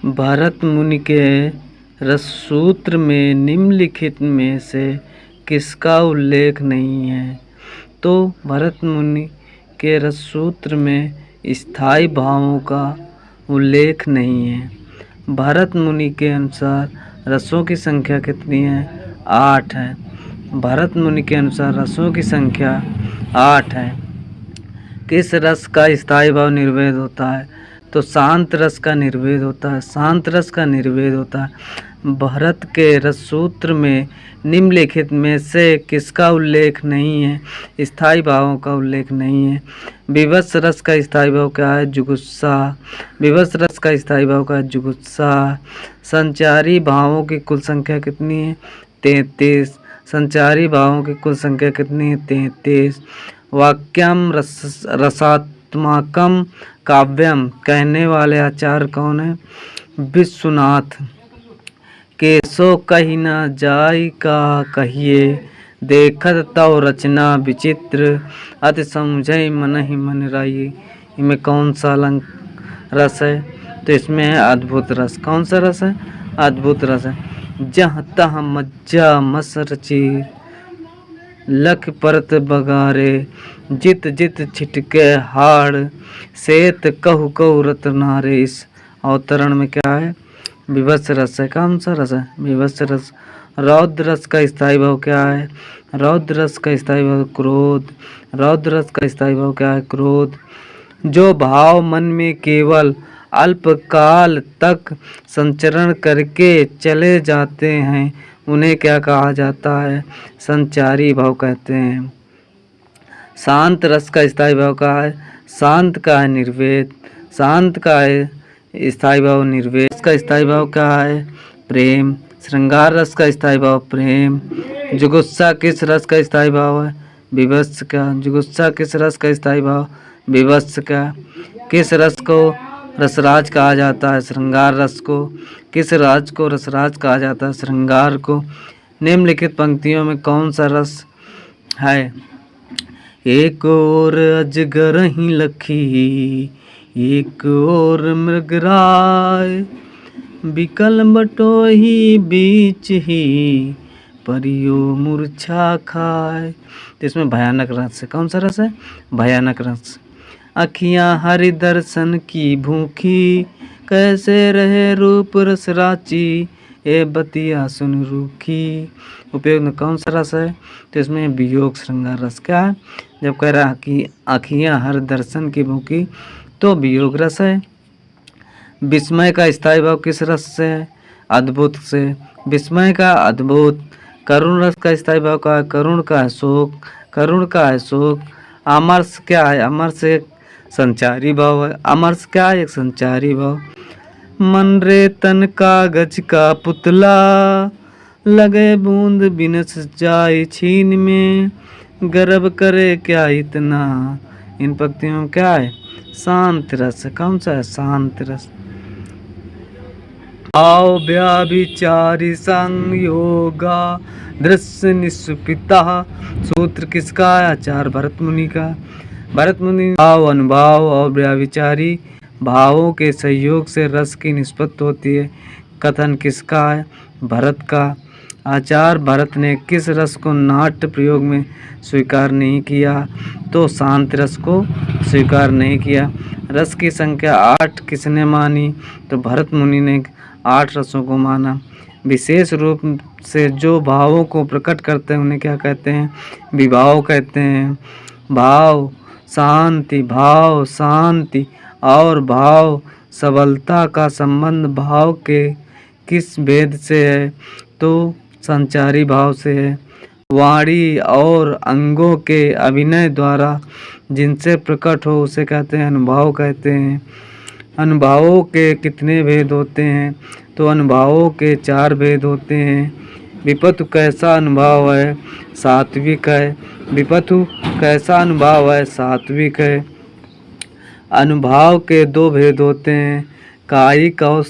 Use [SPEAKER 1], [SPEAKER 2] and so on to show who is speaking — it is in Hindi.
[SPEAKER 1] भरत मुनि के रससूत्र में निम्नलिखित में से किसका उल्लेख नहीं है? तो भरत मुनि के रससूत्र में स्थायी भावों का उल्लेख नहीं है। भरत मुनि के अनुसार रसों की संख्या कितनी है? 8 है। भरत मुनि के अनुसार रसों की संख्या 8 है। किस रस का स्थायी भाव निर्वेद होता है? तो शांत रस का निर्वेद होता है। शांत रस का निर्वेद होता है। भरत के रससूत्र में निम्नलिखित में से किसका उल्लेख नहीं है? स्थायी भावों का उल्लेख नहीं है। विवश रस का स्थायी भाव क्या है? जुगुप्सा। विवश रस का स्थायी भाव क्या है? जुगुप्सा। संचारी भावों की कुल संख्या कितनी है? 33। संचारी भावों की कुल संख्या कितनी है? 33। वाक्यम रसात्मकम काव्यम कहने वाले आचार्य कौन है? विश्वनाथ। केसो कही न जाय का कहिए, देखत तव रचना विचित्र, अति समझै मन ही मन राई। इनमें कौन सा अलंक रस है? तो इसमें है अद्भुत रस। कौन सा रस है? अद्भुत रस है। जहाँ तहाँ मज्जा मस रची, लख परत बगारे, जित जित छिटके हाड़, सेत कहु कहु रतनारे। इस अवतरण में क्या है? विवश रस है। कौन सा रस है? विवश रस। रौद्र रस का स्थायी भाव क्या है? रौद्र रस का स्थायी भाव क्रोध। रौद्र रस का स्थायी भाव क्या है? क्रोध। जो भाव मन में केवल अल्पकाल तक संचरण करके चले जाते हैं, उन्हें क्या कहा जाता है? संचारी भाव कहते हैं। शांत रस का स्थायी भाव क्या है? शांत का है निर्वेद। शांत का है स्थायी भाव निर्वेद। इसका स्थायी भाव क्या है? प्रेम। श्रृंगार रस का स्थायी भाव प्रेम। जुगुप्सा किस रस का स्थायी भाव है? विवश का। जुगुप्सा किस रस का स्थायी भाव? विवश का। किस रस को रसराज कहा जाता है? श्रृंगार रस को। किस राज को रसराज कहा जाता है? श्रृंगार को। निम्नलिखित पंक्तियों में कौन सा रस है? एक और अजगर ही लखी, एक और मृगराय, बिकल बटोही बीच ही, परियो मूर्छा खाए। तो इसमें भयानक रस है। कौन सा रस है? भयानक रस। अखियाँ हरि दर्शन की भूखी, कैसे रहे रूप रस राची, ए बतिया सुन रूखी। उपयोग में कौन सा रस है? तो इसमें वियोग श्रृंगार रस। क्या है? जब कह रहा कि आँखियाँ हर दर्शन की भूखी, तो वियोग रस है। विस्मय का स्थायी भाव किस रस से है? अद्भुत से। विस्मय का अद्भुत। करुण रस का स्थायी भाव का है? करुण का है शोक। करुण का है शोक। अमर्ष क्या है? अमर्ष एक संचारी भाव है। अमर्ष क्या है? एक संचारी भाव। मन रे तन कागज का पुतला, लगे बूंद बिनस जाए छीन में, गर्व करे क्या इतना। इन पंक्तियों में क्या है? शांत रस। कौन सा है? शांत रस। आओ व्याभिचारी संयोगा दृश्य निष्पिता। सूत्र किसका है? आचार्य भरत मुनि का। भरत मुनि भाव अनुभाव और व्याभिचारी भावों के सहयोग से रस की निष्पत्ति होती है। कथन किसका है? भरत का। आचार्य भरत ने किस रस को नाट्य प्रयोग में स्वीकार नहीं किया? तो शांत रस को स्वीकार नहीं किया। रस की संख्या 8 किसने मानी? तो भरत मुनि ने 8 रसों को माना। विशेष रूप से जो भावों को प्रकट करते हैं उन्हें क्या कहते हैं? विभाव कहते हैं। भाव शांति, भाव शांति और भाव सबलता का संबंध भाव के किस भेद से है? तो संचारी भाव से है। वाणी और अंगों के अभिनय द्वारा जिनसे प्रकट हो उसे कहते हैं अनुभाव कहते हैं। अनुभावों के कितने भेद होते हैं? तो अनुभावों के 4 भेद होते हैं। विपतु कैसा अनुभाव है? सात्विक है। विपतु कैसा अनुभाव है? सात्विक है। अनुभाव के 2 भेद होते हैं, कायिक और